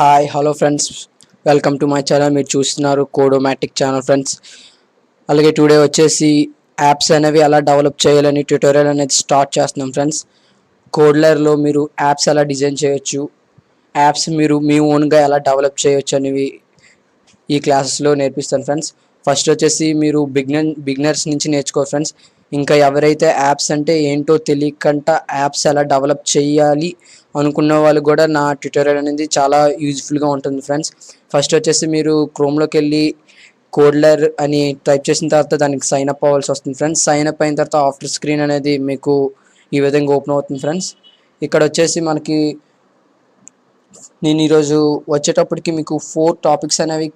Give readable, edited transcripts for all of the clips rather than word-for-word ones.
Hi hello friends, welcome to my channel. మీరు చూస్తున్నారు కోడోమాటిక్ channel friends. అలాగే టుడే వచ్చేసి యాప్స్ అనేవి ఎలా డెవలప్ చేయాలని ట్యూటోరియల్ అనేది స్టార్ట్ చేస్తున్నాం ఫ్రెండ్స్. కోడ్లర్లో మీరు యాప్స్ ఎలా డిజైన్ చేయొచ్చు, యాప్స్ మీరు మీ ఓన్గా ఎలా డెవలప్ చేయొచ్చు అనేవి ఈ క్లాసెస్లో నేర్పిస్తాను ఫ్రెండ్స్. ఫస్ట్ వచ్చేసి మీరు బిగినర్స్ నుంచి నేర్చుకో ఫ్రెండ్స్. ఇంకా ఎవరైతే యాప్స్ అంటే ఏంటో తెలియకంట యాప్స్ ఎలా డెవలప్ చేయాలి అనుకున్న వాళ్ళు కూడా నా ట్యూటోరియల్ అనేది చాలా యూజ్ఫుల్గా ఉంటుంది ఫ్రెండ్స్. ఫస్ట్ వచ్చేసి మీరు క్రోమ్లోకి వెళ్ళి కోడ్లర్ అని టైప్ చేసిన తర్వాత దానికి సైన్ అప్ అవ్వాల్సి వస్తుంది ఫ్రెండ్స్. సైన్ అప్ అయిన తర్వాత ఆఫ్టర్ స్క్రీన్ అనేది మీకు ఈ విధంగా ఓపెన్ అవుతుంది ఫ్రెండ్స్. ఇక్కడ వచ్చేసి మనకి నేను ఈరోజు వచ్చేటప్పటికి మీకు ఫోర్ టాపిక్స్ అనేవి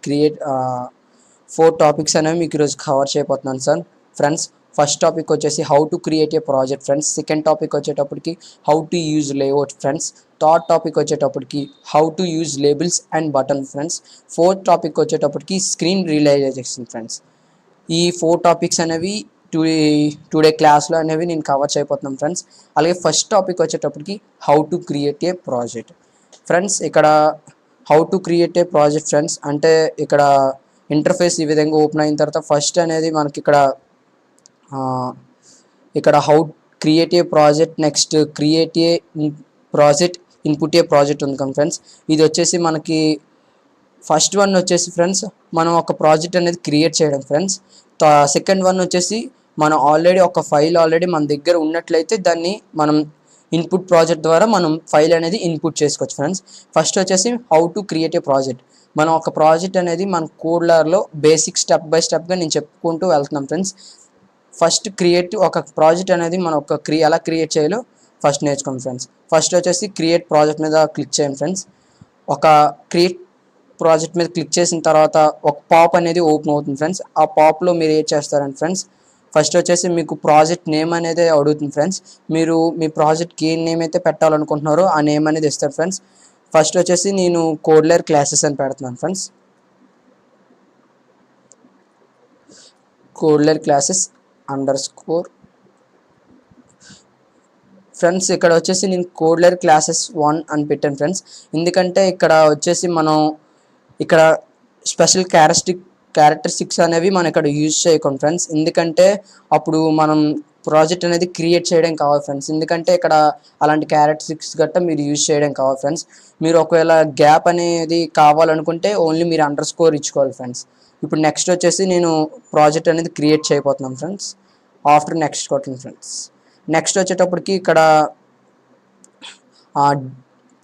మీకు ఈరోజు కవర్ చేయబోతున్నాను సార్ ఫ్రెండ్స్. ఫస్ట్ టాపిక్ వచ్చేసి how to create a project friends. Second topic వచ్చేటప్పటికి how to use layout friends. Third topic వచ్చేటప్పటికి how to use labels and button friends. Fourth topic వచ్చేటప్పటికి screen realization friends. ఈ four topics అనేవి today క్లాస్లో అనేవి నేను cover చేయబోతున్నాను friends. అలాగే ఫస్ట్ టాపిక్ వచ్చేటప్పటికి how to create a project friends. ఇక్కడ how to create a project friends అంటే ఇక్కడ ఇంటర్ఫేస్ ఈ విధంగా ఓపెన్ అయిన తర్వాత ఫస్ట్ అనేది మనకి ఇక్కడ how create a project, next create a project, input A project ఉంది కదా ఫ్రెండ్స్. ఇది వచ్చేసి మనకి ఫస్ట్ వన్ వచ్చేసి ఫ్రెండ్స్ మనం ఒక ప్రాజెక్ట్ అనేది క్రియేట్ చేయడం ఫ్రెండ్స్. సెకండ్ వన్ వచ్చేసి మనం ఆల్రెడీ ఒక ఫైల్ మన దగ్గర ఉన్నట్లయితే దాన్ని మనం ఇన్పుట్ ప్రాజెక్ట్ ద్వారా మనం ఫైల్ అనేది ఇన్పుట్ చేసుకోవచ్చు ఫ్రెండ్స్. ఫస్ట్ వచ్చేసి how to create a project. మనం ఒక ప్రాజెక్ట్ అనేది మన కోడ్లర్లో బేసిక్ స్టెప్ బై స్టెప్గా నేను చెప్పుకుంటూ వెళ్తున్నాం ఫ్రెండ్స్. ఫస్ట్ ఒక ప్రాజెక్ట్ అనేది మనం ఎలా క్రియేట్ చేయాలో ఫస్ట్ నేర్చుకోండి ఫ్రెండ్స్. ఫస్ట్ వచ్చేసి క్రియేట్ ప్రాజెక్ట్ మీద క్లిక్ చేయండి ఫ్రెండ్స్. ఒక క్రియేట్ ప్రాజెక్ట్ మీద క్లిక్ చేసిన తర్వాత ఒక పాప్ అనేది ఓపెన్ అవుతుంది ఫ్రెండ్స్. ఆ పాప్లో మీరు ఏం చేస్తారంటే ఫ్రెండ్స్ ఫస్ట్ వచ్చేసి మీకు ప్రాజెక్ట్ నేమ్ అనేది అడుగుతుంది ఫ్రెండ్స్. మీరు మీ ప్రాజెక్ట్కి ఏ నేమ్ అయితే పెట్టాలనుకుంటున్నారో ఆ నేమ్ అనేది ఇస్తారు ఫ్రెండ్స్. ఫస్ట్ వచ్చేసి నేను కోడ్లర్ క్లాసెస్ అని పెడుతున్నాను ఫ్రెండ్స్. కోడ్లర్ క్లాసెస్ _. ఫ్రెండ్స్ ఇక్కడ వచ్చేసి నేను కోడ్లర్ క్లాసెస్ 1 అని పెట్టాను ఫ్రెండ్స్. ఎందుకంటే ఇక్కడ వచ్చేసి మనం ఇక్కడ స్పెషల్ క్యారెక్టరిస్టిక్స్ అనేవి మనం ఇక్కడ యూజ్ చేయకుండా ఫ్రెండ్స్. ఎందుకంటే అప్పుడు మనం ప్రాజెక్ట్ అనేది క్రియేట్ చేయడం కావాలి ఫ్రెండ్స్. ఎందుకంటే ఇక్కడ అలాంటి క్యారెక్టరిస్టిక్స్ గట్టా మీరు యూజ్ చేయడం కావాలి ఫ్రెండ్స్. మీరు ఒకవేళ గ్యాప్ అనేది కావాలనుకుంటే ఓన్లీ మీరు _ ఇచ్చుకోవాలి ఫ్రెండ్స్. ఇప్పుడు నెక్స్ట్ వచ్చేసి నేను ప్రాజెక్ట్ అనేది క్రియేట్ చేయబోతున్నాను ఫ్రెండ్స్. ఆఫ్టర్ నెక్స్ట్ కొట్టండి ఫ్రెండ్స్. నెక్స్ట్ వచ్చేటప్పటికి ఇక్కడ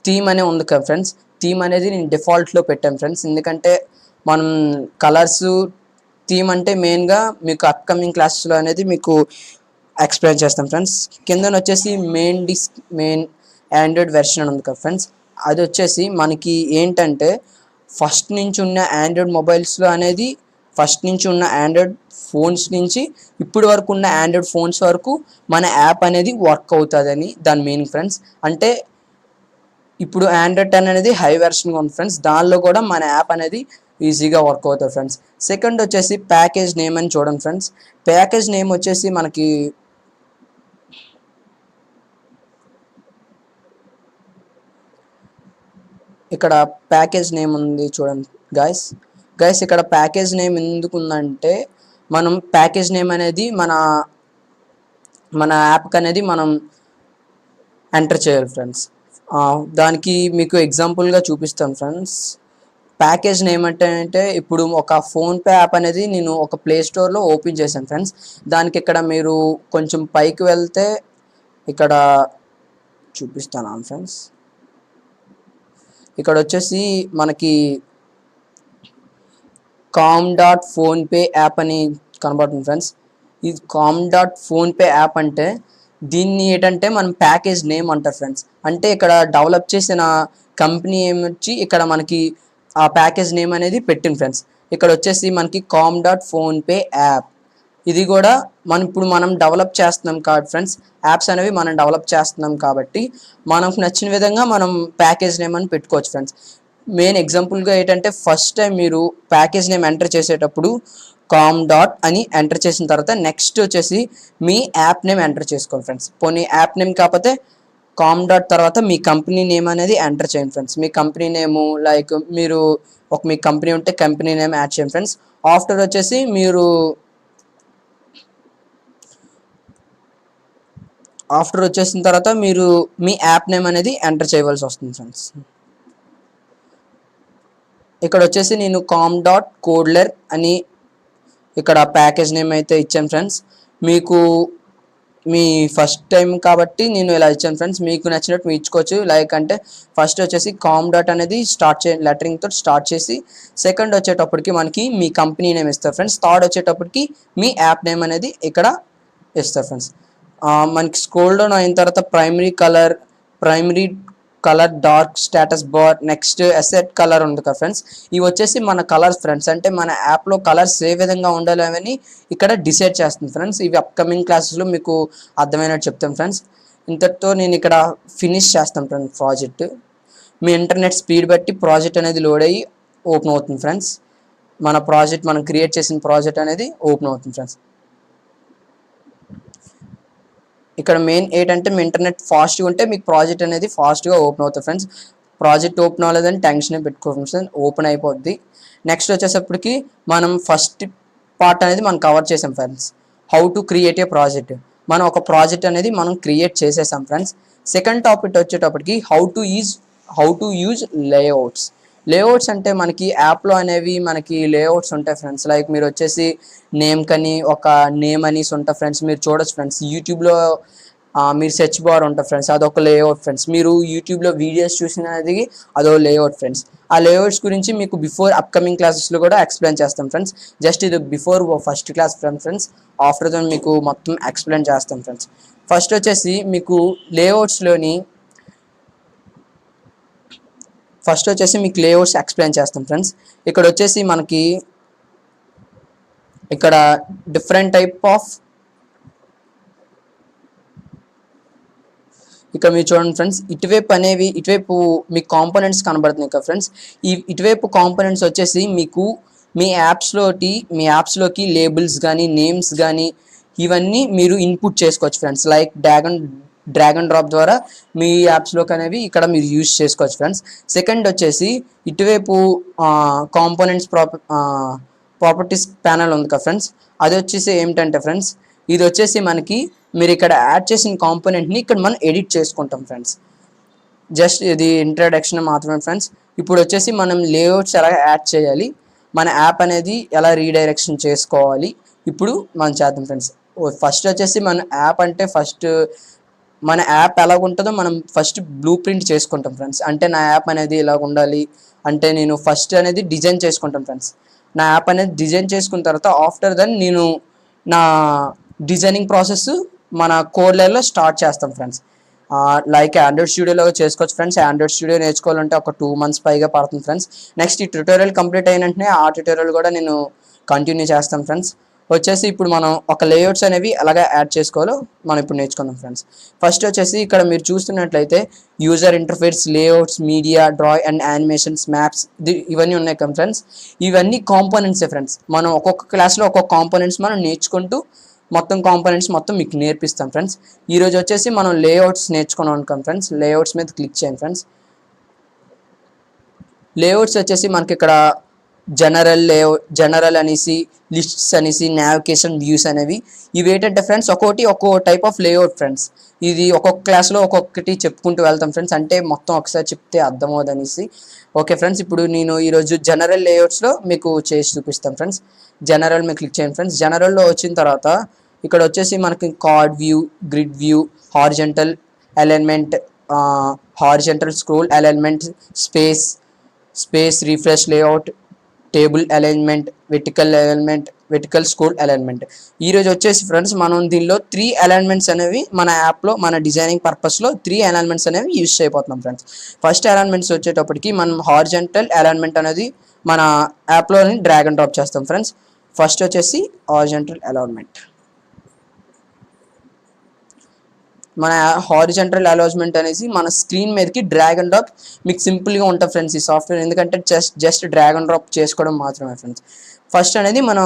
థీమ్ అనే ఉంది కదా ఫ్రెండ్స్. థీమ్ అనేది నేను డిఫాల్ట్లో పెట్టాను ఫ్రెండ్స్. ఎందుకంటే మనం కలర్స్ థీమ్ అంటే మెయిన్గా మీకు అప్కమింగ్ క్లాసెస్లో అనేది మీకు ఎక్స్ప్లెయిన్ చేస్తాం ఫ్రెండ్స్. కింద వచ్చేసి మెయిన్ ఆండ్రాయిడ్ వెర్షన్ అని ఉంది కదా ఫ్రెండ్స్. అది వచ్చేసి మనకి ఏంటంటే ఫస్ట్ నుంచి ఉన్న ఆండ్రాయిడ్ మొబైల్స్లో అనేది ఫస్ట్ నుంచి ఉన్న ఆండ్రాయిడ్ ఫోన్స్ నుంచి ఇప్పటి వరకు ఉన్న ఆండ్రాయిడ్ ఫోన్స్ వరకు మన యాప్ అనేది వర్క్ అవుతుందని దాని మీనింగ్ ఫ్రెండ్స్. అంటే ఇప్పుడు ఆండ్రాయిడ్ 10 అనేది హై వెర్షన్గా ఉంది ఫ్రెండ్స్. దానిలో కూడా మన యాప్ అనేది ఈజీగా వర్క్ అవుతుంది ఫ్రెండ్స్. సెకండ్ వచ్చేసి ప్యాకేజ్ నేమ్ అని చూడండి ఫ్రెండ్స్. ప్యాకేజ్ నేమ్ వచ్చేసి మనకి ఇక్కడ ప్యాకేజ్ నేమ్ ఉంది చూడండి గైస్. ఇక్కడ ప్యాకేజ్ నేమ్ ఎందుకు ఉందంటే మనం ప్యాకేజ్ నేమ్ అనేది మన యాప్కి అనేది మనం ఎంటర్ చేయాలి ఫ్రెండ్స్. దానికి మీకు ఎగ్జాంపుల్గా చూపిస్తాను ఫ్రెండ్స్. ప్యాకేజ్ నేమ్ అంటే ఇప్పుడు ఒక ఫోన్పే యాప్ అనేది నేను ఒక ప్లే స్టోర్లో ఓపెన్ చేశాను ఫ్రెండ్స్. దానికి ఇక్కడ మీరు కొంచెం పైకి వెళ్తే ఇక్కడ చూపిస్తాను ఫ్రెండ్స్. ఇక్కడ వచ్చేసి మనకి com.phonepe యాప్ అని కనబడుతుంది ఫ్రెండ్స్. ఇది com.phonepe యాప్ అంటే దీన్ని ఏంటంటే మనం ప్యాకేజ్ నేమ్ అంటారు ఫ్రెండ్స్. అంటే ఇక్కడ డెవలప్ చేసిన కంపెనీ ఏమొచ్చి ఇక్కడ మనకి ఆ ప్యాకేజ్ నేమ్ అనేది పెట్టింది ఫ్రెండ్స్. ఇక్కడ వచ్చేసి మనకి com.phonepe యాప్. ఇది కూడా ఇప్పుడు మనం డెవలప్ చేస్తున్నాం కాబట్టి ఫ్రెండ్స్, యాప్స్ అనేవి మనం డెవలప్ చేస్తున్నాం కాబట్టి మనకు నచ్చిన విధంగా మనం ప్యాకేజ్ నేమ్ అని పెట్టుకోవచ్చు ఫ్రెండ్స్. మెయిన్ ఎగ్జాంపుల్గా ఏంటంటే ఫస్ట్ టైం మీరు ప్యాకేజ్ నేమ్ ఎంటర్ చేసేటప్పుడు com. అని ఎంటర్ చేసిన తర్వాత నెక్స్ట్ వచ్చేసి మీ యాప్ నేమ్ ఎంటర్ చేసుకోవాలి ఫ్రెండ్స్. పోనీ యాప్ నేమ్ కాకపోతే కామ్ డాట్ తర్వాత మీ కంపెనీ నేమ్ అనేది ఎంటర్ చేయండి ఫ్రెండ్స్. మీ కంపెనీ నేము లైక్ మీరు మీ కంపెనీ ఉంటే కంపెనీ నేమ్ యాడ్ చేయండి ఫ్రెండ్స్. ఆఫ్టర్ వచ్చేసి మీరు ఆఫ్టర్ వచ్చేసిన తర్వాత మీరు మీ యాప్ నేమ్ అనేది ఎంటర్ చేయవలసి వస్తుంది ఫ్రెండ్స్. ఇక్కడ వచ్చేసి నేను కామ్ డాట్ కోడ్లర్ అని ఇక్కడ ప్యాకేజ్ నేమ్ అయితే ఇచ్చాను ఫ్రెండ్స్. మీకు మీ ఫస్ట్ టైం కాబట్టి నేను ఇలా ఇచ్చాను ఫ్రెండ్స్. మీకు నచ్చినట్టు మీరు ఇచ్చుకోవచ్చు. లైక్ అంటే ఫస్ట్ వచ్చేసి కామ్ డాట్ అనేది లెటరింగ్తో స్టార్ట్ చేసి సెకండ్ వచ్చేటప్పటికి మనకి మీ కంపెనీ నేమ్ ఇస్తారు ఫ్రెండ్స్. థర్డ్ వచ్చేటప్పటికి మీ యాప్ నేమ్ అనేది ఇక్కడ ఇస్తారు ఫ్రెండ్స్. మనకి స్క్రోల్ డౌన్ అయిన తర్వాత primary colour dark status bar next asset colour ఉంది కదా ఫ్రెండ్స్. ఇవి వచ్చేసి మన కలర్స్ ఫ్రెండ్స్. అంటే మన యాప్లో కలర్స్ ఏ విధంగా ఉండాలి అని ఇక్కడ డిసైడ్ చేస్తుంది ఫ్రెండ్స్. ఇవి అప్కమింగ్ క్లాసెస్లో మీకు అర్థమైనట్టు చెప్తాను ఫ్రెండ్స్. ఇంతటితో నేను ఇక్కడ ఫినిష్ చేస్తాను ఫ్రెండ్స్ ప్రాజెక్ట్. మీ ఇంటర్నెట్ స్పీడ్ బట్టి ప్రాజెక్ట్ అనేది లోడ్ అయ్యి ఓపెన్ అవుతుంది ఫ్రెండ్స్. మనం క్రియేట్ చేసిన ప్రాజెక్ట్ అనేది ఓపెన్ అవుతుంది ఫ్రెండ్స్. ఇక్కడ మెయిన్ ఏంటంటే మీ ఇంటర్నెట్ ఫాస్ట్గా ఉంటే మీకు ప్రాజెక్ట్ అనేది ఫాస్ట్గా ఓపెన్ అవుతుంది ఫ్రెండ్స్. ప్రాజెక్ట్ ఓపెన్ అవ్వలేదని టెన్షన్ పెట్టుకోండి ఫ్రెండ్స్, ఓపెన్ అయిపోద్ది. నెక్స్ట్ వచ్చేసప్పటికి మనం ఫస్ట్ పార్ట్ అనేది మనం కవర్ చేసాం friends, how to create a project. మనం ఒక ప్రాజెక్ట్ అనేది మనం క్రియేట్ చేసేసాం ఫ్రెండ్స్. సెకండ్ టాపిక్ వచ్చేటప్పటికి హౌ టు యూజ్ లేఅవుట్స్ అంటే మనకి యాప్లో అనేవి మనకి లేఅవుట్స్ ఉంటాయి ఫ్రెండ్స్. లైక్ మీరు వచ్చేసి నేమ్ ఒక నేమ్ అనేసి ఉంటాయి ఫ్రెండ్స్. మీరు చూడొచ్చు ఫ్రెండ్స్ యూట్యూబ్లో మీరు సెర్చ్ బార్ ఉంటుంది ఫ్రెండ్స్, అదొక లేఅవుట్ ఫ్రెండ్స్. మీరు యూట్యూబ్లో వీడియోస్ చూసినది అదో లేఅవుట్ ఫ్రెండ్స్. ఆ లేఅవుట్స్ గురించి మీకు బిఫోర్ అప్కమింగ్ క్లాసెస్లో కూడా ఎక్స్ప్లెయిన్ చేస్తాం ఫ్రెండ్స్. జస్ట్ ఇది before first class friends. After that మీకు మొత్తం ఎక్స్ప్లెయిన్ చేస్తాం ఫ్రెండ్స్. ఫస్ట్ వచ్చేసి మీకు లేఅవుట్స్లోని మీకు లేఅవుట్స్ ఎక్స్ప్లెయిన్ చేస్తాం ఫ్రెండ్స్. ఇక్కడ వచ్చేసి మనకి ఇక్కడ డిఫరెంట్ టైప్ ఆఫ్ ఇక్కడ మీరు చూడండి ఫ్రెండ్స్, ఇటువైపు మీకు కాంపోనెంట్స్ కనబడుతున్నాయి కదా ఫ్రెండ్స్. ఇటువైపు కాంపోనెంట్స్ వచ్చేసి మీకు మీ యాప్స్లోకి లేబుల్స్ కానీ నేమ్స్ కానీ ఇవన్నీ మీరు ఇన్పుట్ చేసుకోవచ్చు friends. Like drag and drop ద్వారా మీ యాప్స్లోకి అనేవి ఇక్కడ మీరు యూజ్ చేసుకోవచ్చు ఫ్రెండ్స్. సెకండ్ వచ్చేసి ఇటువైపు కాంపోనెంట్స్ ప్రాపర్టీస్ ప్యానల్ ఉంది కదా ఫ్రెండ్స్. అది వచ్చేసి ఏమిటంటే ఫ్రెండ్స్, ఇది వచ్చేసి మనకి మీరు ఇక్కడ యాడ్ చేసిన కాంపోనెంట్ని ఇక్కడ మనం ఎడిట్ చేసుకుంటాం ఫ్రెండ్స్. జస్ట్ ఇది ఇంట్రడక్షన్ మాత్రమే ఫ్రెండ్స్. ఇప్పుడు వచ్చేసి మనం లేఅవుట్స్ ఎలా యాడ్ చేయాలి, మన యాప్ అనేది ఎలా రీడైరెక్షన్ చేసుకోవాలి ఇప్పుడు మనం చేద్దాం ఫ్రెండ్స్. ఫస్ట్ వచ్చేసి మన యాప్ ఎలాగ ఉంటుందో మనం ఫస్ట్ బ్లూ ప్రింట్ చేసుకుంటాం ఫ్రెండ్స్. అంటే నా యాప్ అనేది ఇలాగ ఉండాలి అంటే నేను ఫస్ట్ అనేది డిజైన్ చేసుకుంటాం ఫ్రెండ్స్. నా యాప్ అనేది డిజైన్ చేసుకున్న తర్వాత ఆఫ్టర్ దెన్ నేను నా డిజైనింగ్ ప్రాసెస్ మన కోడ్లలో స్టార్ట్ చేస్తాం ఫ్రెండ్స్. లైక్ ఆండ్రాయిడ్ స్టూడియోలో చేసుకోవచ్చు ఫ్రెండ్స్. ఆండ్రాయిడ్ స్టూడియో నేర్చుకోవాలంటే ఒక 2 months పైగా పడుతుంది ఫ్రెండ్స్. నెక్స్ట్ ఈ ట్యూటోరియల్ కంప్లీట్ అయిన వెంటనే ఆ ట్యూటోరియల్ కూడా నేను కంటిన్యూ చేస్తాం ఫ్రెండ్స్. వచ్చేసి ఇప్పుడు మనం ఒక లేఅవుట్స్ అనేవి ఎలాగా యాడ్ చేసుకోవాలో మనం ఇప్పుడు నేర్చుకుందాం ఫ్రెండ్స్. ఫస్ట్ వచ్చేసి ఇక్కడ మీరు చూస్తున్నట్లయితే user interface, layouts, media, draw and animations, maps ఇవన్నీ ఉన్నాయి కదా ఫ్రెండ్స్. ఇవన్నీ కాంపోనెంట్సే ఫ్రెండ్స్. మనం ఒక్కొక్క క్లాస్లో ఒక్కొక్క కాంపోనెంట్స్ మనం నేర్చుకుంటూ మొత్తం కాంపోనెంట్స్ మొత్తం మీకు నేర్పిస్తాం ఫ్రెండ్స్. ఈరోజు వచ్చేసి మనం లేఅవుట్స్ నేర్చుకున్నాం అనుకోండి ఫ్రెండ్స్. లేఅవుట్స్ మీద క్లిక్ చేయండి ఫ్రెండ్స్. లేఅవుట్స్ వచ్చేసి మనకి ఇక్కడ జనరల్ అనేసి, లిస్ట్స్ అనేసి, నావిగేషన్ వ్యూస్ అనేవి ఇవి ఏంటంటే ఫ్రెండ్స్ ఒక్కో టైప్ ఆఫ్ లేఅవుట్ ఫ్రెండ్స్. ఇది ఒక్కొక్క క్లాస్లో ఒక్కొక్కటి చెప్పుకుంటూ వెళ్తాం ఫ్రెండ్స్. అంటే మొత్తం ఒకసారి చెప్తే అర్థమవుతుంది అనేసి. ఓకే ఫ్రెండ్స్, ఇప్పుడు నేను ఈరోజు జనరల్ లేఅవుట్స్లో మీకు చేసి చూపిస్తాను ఫ్రెండ్స్. జనరల్ మీద క్లిక్ చేయండి ఫ్రెండ్స్. జనరల్లో వచ్చిన తర్వాత ఇక్కడ వచ్చేసి మనకి card view, grid view, horizontal alignment, horizontal scroll alignment, space refresh layout, table alignment, vertical scroll alignment. ఈరోజు వచ్చేసి ఫ్రెండ్స్ మనం దీనిలో 3 అలైన్మెంట్స్ అనేవి మన యాప్లో మన డిజైనింగ్ పర్పస్లో 3 అలైన్మెంట్స్ అనేవి యూజ్ చేయబోతున్నాం ఫ్రెండ్స్. ఫస్ట్ అలైన్మెంట్స్ వచ్చేటప్పటికి మనం హారిజంటల్ అలైన్మెంట్ అనేది మన యాప్లోని డ్రాగ్ అండ్ డ్రాప్ చేస్తాం ఫ్రెండ్స్. ఫస్ట్ వచ్చేసి హారిజంటల్ అలైన్మెంట్. మన హారిజంటల్ అలైన్మెంట్ అనేసి మన స్క్రీన్ మీదకి డ్రాగ్ అండ్ డ్రాప్ మీకు సింపుల్గా ఉంటుంది ఫ్రెండ్స్ ఈ సాఫ్ట్వేర్. ఎందుకంటే జస్ట్ డ్రాగ్ అండ్ డ్రాప్ చేసుకోవడం మాత్రమే ఫ్రెండ్స్. ఫస్ట్ అనేది మనం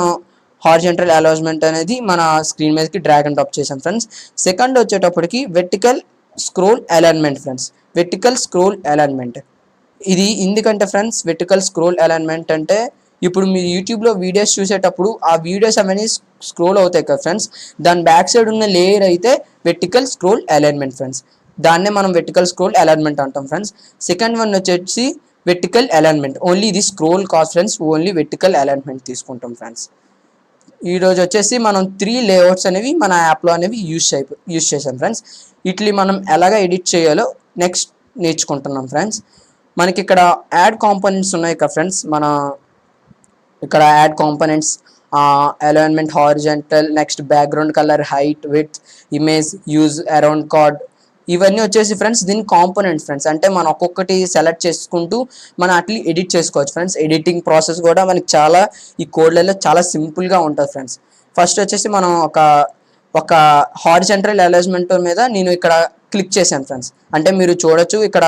హారిజంటల్ అలైన్మెంట్ అనేది మన స్క్రీన్ మీదకి డ్రాగ్ అండ్ డ్రాప్ చేసాం ఫ్రెండ్స్. సెకండ్ వచ్చేటప్పటికి vertical scroll alignment friends, vertical scroll alignment. ఇది ఎందుకంటే ఫ్రెండ్స్ వెర్టికల్ స్క్రోల్ అలైన్మెంట్ అంటే ఇప్పుడు మీరు యూట్యూబ్లో వీడియోస్ చూసేటప్పుడు ఆ వీడియోస్ అవన్నీ స్క్రోల్ అవుతాయి కదా ఫ్రెండ్స్, దాని బ్యాక్ సైడ్ ఉన్న లేయర్ అయితే వెర్టికల్ స్క్రోల్ అలైన్మెంట్ ఫ్రెండ్స్. దాన్నే మనం వెర్టికల్ స్క్రోల్ అలైన్మెంట్ అంటాం ఫ్రెండ్స్. సెకండ్ వన్ వచ్చేసి వెర్టికల్ అలైన్మెంట్, ఓన్లీ ఇది స్క్రోల్ కాదు ఫ్రెండ్స్, ఓన్లీ వెర్టికల్ అలైన్మెంట్ తీసుకుంటాం ఫ్రెండ్స్. ఈరోజు వచ్చేసి మనం 3 లేఅవుట్స్ అనేవి మన యాప్లో అనేవి యూజ్ చేసాం ఫ్రెండ్స్. వీటిని మనం ఎలాగ ఎడిట్ చేయాలో నెక్స్ట్ నేర్చుకుంటున్నాం ఫ్రెండ్స్. మనకి ఇక్కడ యాడ్ కాంపోనెంట్స్ ఉన్నాయి కదా ఫ్రెండ్స్, మన ఇక్కడ add components, alignment, horizontal, next background colour, height, width, image, use, around card, ఇవన్నీ వచ్చేసి ఫ్రెండ్స్ దీని కాంపోనెంట్స్ ఫ్రెండ్స్. అంటే మనం ఒక్కొక్కటి సెలెక్ట్ చేసుకుంటూ మనం అట్లా ఎడిట్ చేసుకోవచ్చు ఫ్రెండ్స్. ఎడిటింగ్ ప్రాసెస్ కూడా మనకి చాలా ఈ కోడ్లలో చాలా సింపుల్గా ఉంటుంది ఫ్రెండ్స్. ఫస్ట్ వచ్చేసి మనం ఒక హారిజాంటల్ అలైన్మెంట్ మీద నేను ఇక్కడ క్లిక్ చేశాను ఫ్రెండ్స్. అంటే మీరు చూడొచ్చు ఇక్కడ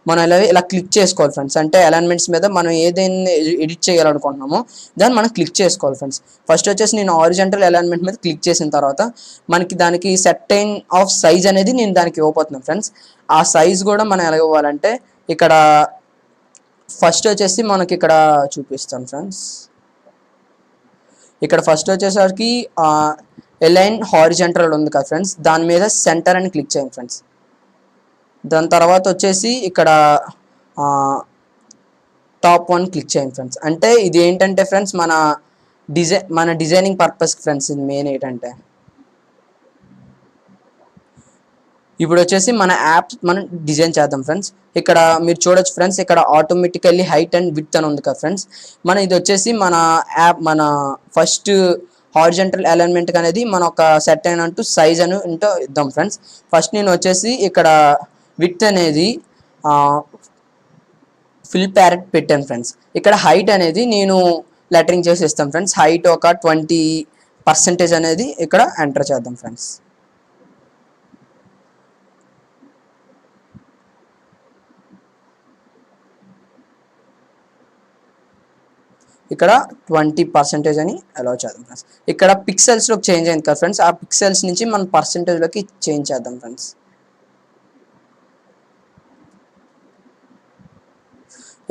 మనం ఇలా క్లిక్ చేసుకోవాలి ఫ్రెండ్స్. అంటే అలైన్మెంట్స్ మీద మనం ఏదైనా ఎడిట్ చేయాలనుకుంటున్నామో దాన్ని మనం క్లిక్ చేసుకోవాలి ఫ్రెండ్స్. ఫస్ట్ వచ్చేసి నేను హారిజాంటల్ అలైన్మెంట్ మీద క్లిక్ చేసిన తర్వాత మనకి దానికి సెర్టైన్ ఆఫ్ సైజ్ అనేది నేను దానికి ఇవ్వబోతున్నాను ఫ్రెండ్స్. ఆ సైజ్ కూడా మనం ఎలా ఇవ్వాలంటే ఇక్కడ ఫస్ట్ వచ్చేసి మనకి ఇక్కడ చూపిస్తాను ఫ్రెండ్స్. ఇక్కడ ఫస్ట్ వచ్చేసరికి అలైన్ హారిజాంటల్ ఉంది కదా ఫ్రెండ్స్, దాని మీద సెంటర్ అని క్లిక్ చేయండి ఫ్రెండ్స్. దాని తర్వాత వచ్చేసి ఇక్కడ టాప్ 1 క్లిక్ చేయండి ఫ్రెండ్స్. అంటే ఇది ఏంటంటే ఫ్రెండ్స్ మన డిజైనింగ్ పర్పస్ ఫ్రెండ్స్. ఇది మెయిన్ ఏంటంటే ఇప్పుడు వచ్చేసి మన యాప్ మనం డిజైన్ చేద్దాం ఫ్రెండ్స్. ఇక్కడ మీరు చూడొచ్చు ఫ్రెండ్స్, ఇక్కడ ఆటోమేటికల్లీ హైట్ అండ్ విడ్త్ అని ఉంది కదా ఫ్రెండ్స్. ఇది వచ్చేసి మన యాప్ మన ఫస్ట్ హారిజాంటల్ అలైన్మెంట్ అనేది మన ఒక సెట్ అయినట్టు సైజ్ అని ఉంటూ ఇద్దాం ఫ్రెండ్స్. ఫస్ట్ నేను వచ్చేసి ఇక్కడ విడ్త్ అనేది ఫిల్ ప్యారెట్ పెట్టాను ఫ్రెండ్స్. ఇక్కడ హైట్ అనేది నేను లెటరింగ్ చేసి ఇస్తాం ఫ్రెండ్స్. హైట్ ఒక 20% అనేది ఇక్కడ ఎంటర్ చేద్దాం ఫ్రెండ్స్. ఇక్కడ 20% అని అలౌ చేద్దాం ఫ్రెండ్స్. ఇక్కడ పిక్సెల్స్లోకి చేంజ్ అయింది కదా ఫ్రెండ్స్, ఆ పిక్సెల్స్ నుంచి మనం పర్సెంటేజ్లోకి చేంజ్ చేద్దాం ఫ్రెండ్స్.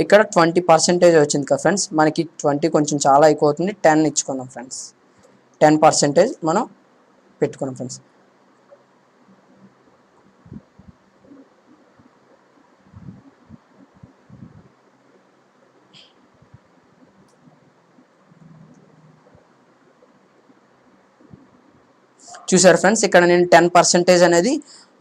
ఇక్కడ 20% వచ్చింది కదా ఫ్రెండ్స్. మనకి 20 కొంచెం చాలా ఎక్కువ అవుతుంది, 10 ఇచ్చుకుందాం ఫ్రెండ్స్. 10% మనం పెట్టుకున్నాం ఫ్రెండ్స్. చూసారు ఫ్రెండ్స్, ఇక్కడ నేను 10% అనేది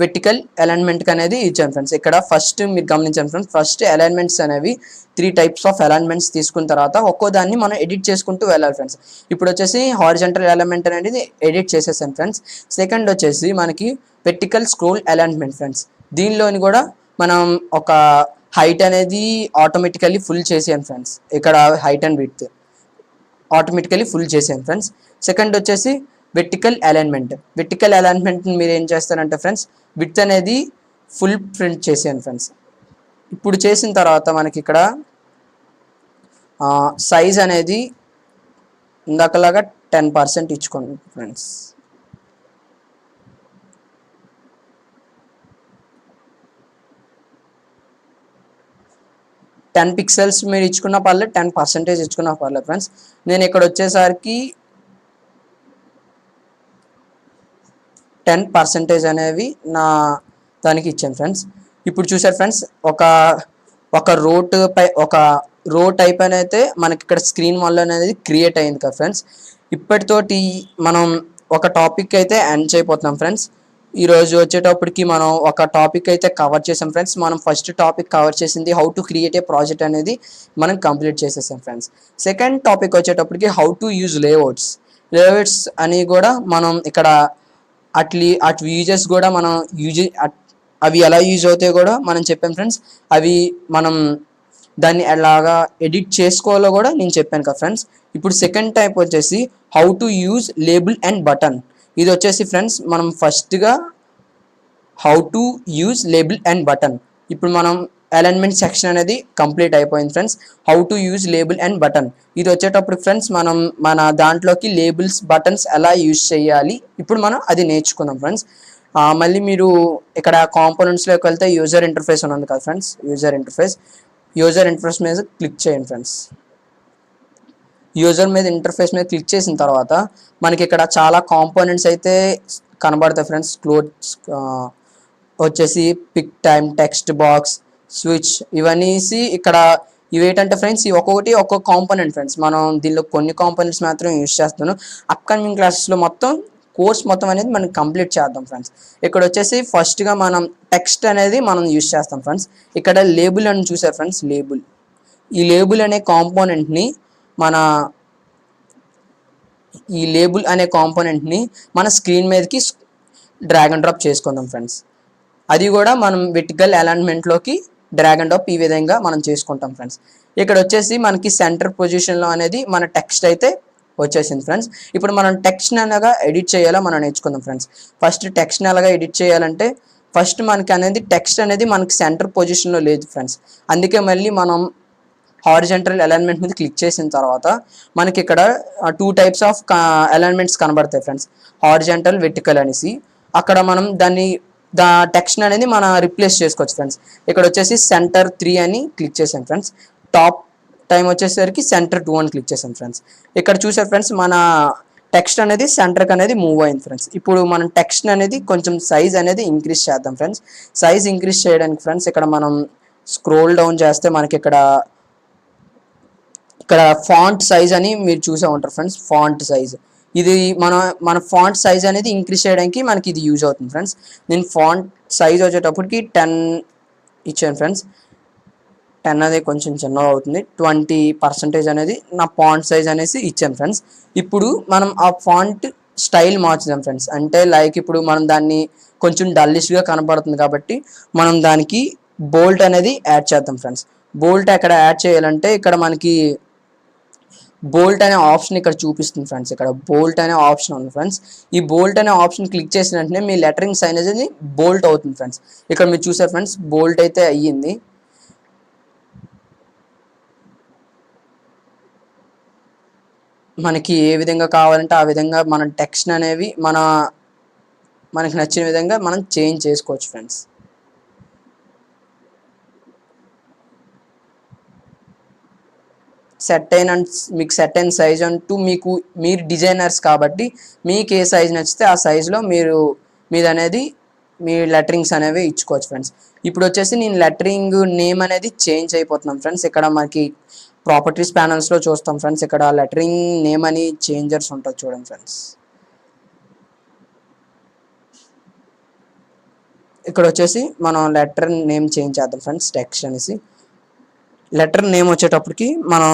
వెర్టికల్ అలైన్మెంట్కి అనేది ఇచ్చాను ఫ్రెండ్స్. ఇక్కడ ఫస్ట్ మీరు గమనించాను ఫ్రెండ్స్, ఫస్ట్ అలైన్మెంట్స్ అనేవి 3 టైప్స్ ఆఫ్ అలైన్మెంట్స్ తీసుకున్న తర్వాత ఒక్కో దాన్ని మనం ఎడిట్ చేసుకుంటూ వెళ్ళాలి ఫ్రెండ్స్. ఇప్పుడు వచ్చేసి హారిజాంటల్ అలైన్మెంట్ అనేది ఎడిట్ చేసేసాను ఫ్రెండ్స్. సెకండ్ వచ్చేసి మనకి వెర్టికల్ స్క్రోల్ అలైన్మెంట్ ఫ్రెండ్స్. దీనిలోని కూడా మనం ఒక హైట్ అనేది ఆటోమేటికల్లీ ఫుల్ చేసాను ఫ్రెండ్స్. ఇక్కడ height and width automatically full చేసాను ఫ్రెండ్స్. సెకండ్ వచ్చేసి వెర్టికల్ అలైన్మెంట్. వెర్టికల్ అలైన్మెంట్ మీరు ఏం చేస్తారంటే ఫ్రెండ్స్ విడ్త్ అనేది ఫుల్ ప్రింట్ చేసాను ఫ్రెండ్స్. ఇప్పుడు చేసిన తర్వాత మనకి ఇక్కడ సైజ్ అనేది ఇందాకలాగా 10% ఇచ్చుకోండి ఫ్రెండ్స్. టెన్ పిక్సెల్స్ మీరు ఇచ్చుకున్న పర్లేదు, 10% ఇచ్చుకున్న పర్లేదు ఫ్రెండ్స్. నేను ఇక్కడ వచ్చేసరికి 10% అనేవి నా దానికి ఇచ్చాను ఫ్రెండ్స్. ఇప్పుడు చూసారు ఫ్రెండ్స్, ఒక రో టైప్ అయితే మనకి ఇక్కడ స్క్రీన్ వల్ల అనేది క్రియేట్ అయింది కదా ఫ్రెండ్స్. ఇప్పటితోటి మనం ఒక టాపిక్ అయితే ఎండ్ చేయబోతున్నాం ఫ్రెండ్స్. ఈరోజు వచ్చేటప్పటికి మనం ఒక టాపిక్ అయితే కవర్ చేసాం ఫ్రెండ్స్. మనం ఫస్ట్ టాపిక్ కవర్ చేసింది how to create a project అనేది మనం కంప్లీట్ చేసేసాం ఫ్రెండ్స్. సెకండ్ టాపిక్ వచ్చేటప్పటికి హౌ టు యూజ్ లేఅవుట్స్ అని కూడా మనం ఇక్కడ అటు యూజెస్ కూడా మనం అవి ఎలా యూజ్ అవుతాయో కూడా మనం చెప్పాం ఫ్రెండ్స్. అవి మనం దాన్ని ఎలాగా ఎడిట్ చేసుకోవాలో కూడా నేను చెప్పాను కదా ఫ్రెండ్స్. ఇప్పుడు సెకండ్ టైప్ వచ్చేసి how to use label and button. ఇది వచ్చేసి ఫ్రెండ్స్ మనం ఫస్ట్గా how to use label and button. ఇప్పుడు మనం అలైన్మెంట్ సెక్షన్ అనేది కంప్లీట్ అయిపోయింది friends. How to use label and button ఇది వచ్చేటప్పుడు ఫ్రెండ్స్ మనం మన దాంట్లోకి లేబుల్స్ బటన్స్ ఎలా యూజ్ చేయాలి ఇప్పుడు మనం అది నేర్చుకుందాం ఫ్రెండ్స్. మళ్ళీ మీరు ఇక్కడ కాంపోనెంట్స్లోకి వెళ్తే యూజర్ ఇంటర్ఫేస్ ఉంది కదా ఫ్రెండ్స్, యూజర్ ఇంటర్ఫేస్ మీద క్లిక్ చేయండి ఫ్రెండ్స్. యూజర్ మీద ఇంటర్ఫేస్ మీద క్లిక్ చేసిన తర్వాత మనకి ఇక్కడ చాలా కాంపోనెంట్స్ అయితే కనబడతాయి ఫ్రెండ్స్. క్లోత్స్ వచ్చేసి pick time, text box, switch, ఇవన్నీ ఇక్కడ ఇవేంటంటే ఫ్రెండ్స్ ఇవి ఒక్కొక్క కాంపోనెంట్ ఫ్రెండ్స్. మనం దీనిలో కొన్ని కాంపోనెంట్స్ మాత్రం యూజ్ చేస్తున్నాను. అప్కమింగ్ క్లాసెస్లో కోర్స్ మొత్తం అనేది మనం కంప్లీట్ చేద్దాం ఫ్రెండ్స్. ఇక్కడ వచ్చేసి ఫస్ట్గా మనం టెక్స్ట్ అనేది మనం యూజ్ చేస్తాం ఫ్రెండ్స్. ఇక్కడ లేబుల్ అని చూసారు ఫ్రెండ్స్, ఈ లేబుల్ అనే కాంపోనెంట్ని మన స్క్రీన్ మీదకి డ్రాగ్ అండ్ డ్రాప్ చేసుకుందాం ఫ్రెండ్స్. అది కూడా మనం వెర్టికల్ అలైన్మెంట్లోకి డ్రాగ్ అండ్ డ్రాప్ ఈ విధంగా మనం చేసుకుంటాం ఫ్రెండ్స్. ఇక్కడ వచ్చేసి మనకి సెంటర్ పొజిషన్లో అనేది మన టెక్స్ట్ అయితే వచ్చేసింది ఫ్రెండ్స్. ఇప్పుడు మనం టెక్స్ట్ని ఎలాగా ఎడిట్ చేయాలో మనం నేర్చుకుందాం ఫ్రెండ్స్. ఫస్ట్ టెక్స్ట్ని ఎలాగా ఎడిట్ చేయాలంటే ఫస్ట్ మనకి టెక్స్ట్ అనేది మనకి సెంటర్ పొజిషన్లో లేదు ఫ్రెండ్స్. అందుకే మళ్ళీ మనం హారిజంటల్ అలైన్మెంట్ మీద క్లిక్ చేసిన తర్వాత మనకి ఇక్కడ 2 టైప్స్ ఆఫ్ అలైన్మెంట్స్ కనబడతాయి ఫ్రెండ్స్, హారిజంటల్, వెర్టికల్ అనేసి. అక్కడ మనం టెక్స్ట్ అనేది మనం రిప్లేస్ చేసుకోవచ్చు ఫ్రెండ్స్. ఇక్కడ వచ్చేసి సెంటర్ 3 అని క్లిక్ చేసాం ఫ్రెండ్స్. టాప్ టైం వచ్చేసరికి సెంటర్ 2 అని క్లిక్ చేసాం ఫ్రెండ్స్. ఇక్కడ చూసారు ఫ్రెండ్స్ మన టెక్స్ట్ అనేది సెంటర్కి అనేది మూవ్ అయింది ఫ్రెండ్స్. ఇప్పుడు మనం టెక్స్ట్ అనేది కొంచెం సైజ్ అనేది ఇంక్రీజ్ చేద్దాం ఫ్రెండ్స్. సైజ్ ఇంక్రీజ్ చేయడానికి ఫ్రెండ్స్ ఇక్కడ మనం స్క్రోల్ డౌన్ చేస్తే మనకి ఇక్కడ ఫాంట్ సైజ్ అని మీరు చూసే ఉంటారు ఫ్రెండ్స్. ఫాంట్ సైజ్ ఇది మన ఫాంట్ సైజ్ అనేది ఇంక్రీజ్ చేయడానికి మనకి ఇది యూజ్ అవుతుంది ఫ్రెండ్స్. నేను ఫాంట్ సైజ్ వచ్చేటప్పటికి 10 ఇచ్చాను ఫ్రెండ్స్. 10 అనేది కొంచెం చిన్నగా అవుతుంది. 20% అనేది నా ఫాంట్ సైజ్ అనేసి ఇచ్చాను ఫ్రెండ్స్. ఇప్పుడు మనం ఆ ఫాంట్ స్టైల్ మార్చుదాం ఫ్రెండ్స్. అంటే లైక్ ఇప్పుడు మనం దాన్ని కొంచెం డల్లిష్గా కనపడుతుంది కాబట్టి మనం దానికి బోల్ట్ అనేది యాడ్ చేద్దాం ఫ్రెండ్స్. బోల్ట్ ఎక్కడ యాడ్ చేయాలంటే ఇక్కడ మనకి బోల్ట్ అనే ఆప్షన్ ఇక్కడ చూపిస్తుంది ఫ్రెండ్స్. ఇక్కడ బోల్ట్ అనే ఆప్షన్ ఉంది ఫ్రెండ్స్. ఈ బోల్ట్ అనే ఆప్షన్ క్లిక్ చేసిన వెంటనే మీ లెటరింగ్ సైజ్ అనేది బోల్ట్ అవుతుంది ఫ్రెండ్స్. ఇక్కడ మీరు చూసారు ఫ్రెండ్స్ బోల్ట్ అయితే అయ్యింది. మనకి ఏ విధంగా కావాలంటే ఆ విధంగా మన టెక్స్ట్ అనేవి మనకి నచ్చిన విధంగా మనం చేంజ్ చేసుకోవచ్చు ఫ్రెండ్స్. మీకు సెట్ అయిన సైజ్ అంటూ మీరు డిజైనర్స్ కాబట్టి మీకు ఏ సైజ్ నచ్చితే ఆ సైజులో మీ లెటరింగ్స్ అనేవి ఇచ్చుకోవచ్చు ఫ్రెండ్స్. ఇప్పుడు వచ్చేసి నేను లెటరింగ్ నేమ్ అనేది చేంజ్ అయిపోతున్నాం ఫ్రెండ్స్. ఇక్కడ మనకి ప్రాపర్టీస్ ప్యానల్స్లో చూస్తాం ఫ్రెండ్స్. ఇక్కడ లెటరింగ్ నేమ్ అని చేంజర్స్ ఉంటుంది చూడండి ఫ్రెండ్స్. ఇక్కడ వచ్చేసి మనం లెటర్ నేమ్ చేంజ్ చేద్దాం ఫ్రెండ్స్. టెక్స్ట్ అనేసి లెటర్ నేమ్ వచ్చేటప్పటికి మనం